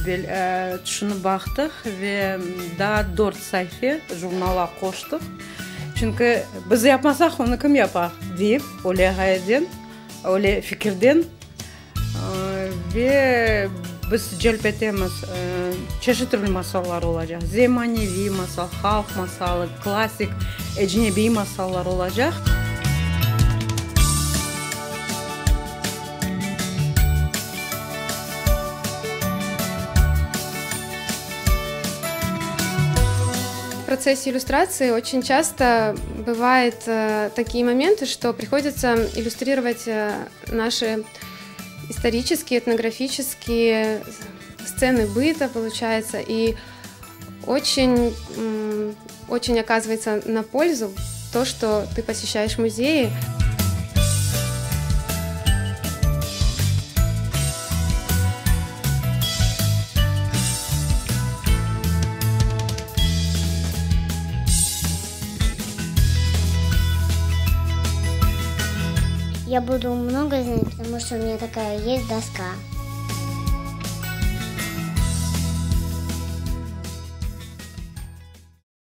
түшүнүп бактык ve daha 4 sayfa jurnala коштук. Çünkü biz yapmasak onu kim yapar deyip öyle fikirden ve biz celp etemiz çeşitli türlü masallar olacak. Zemanevi masal, halk masalı, klasik, ecnebi masallar olacak. В процессе иллюстрации очень часто бывают такие моменты, что приходится иллюстрировать наши исторические, этнографические сцены быта, получается, и очень оказывается на пользу то, что ты посещаешь музеи. Я буду много знать, потому что у меня такая есть доска.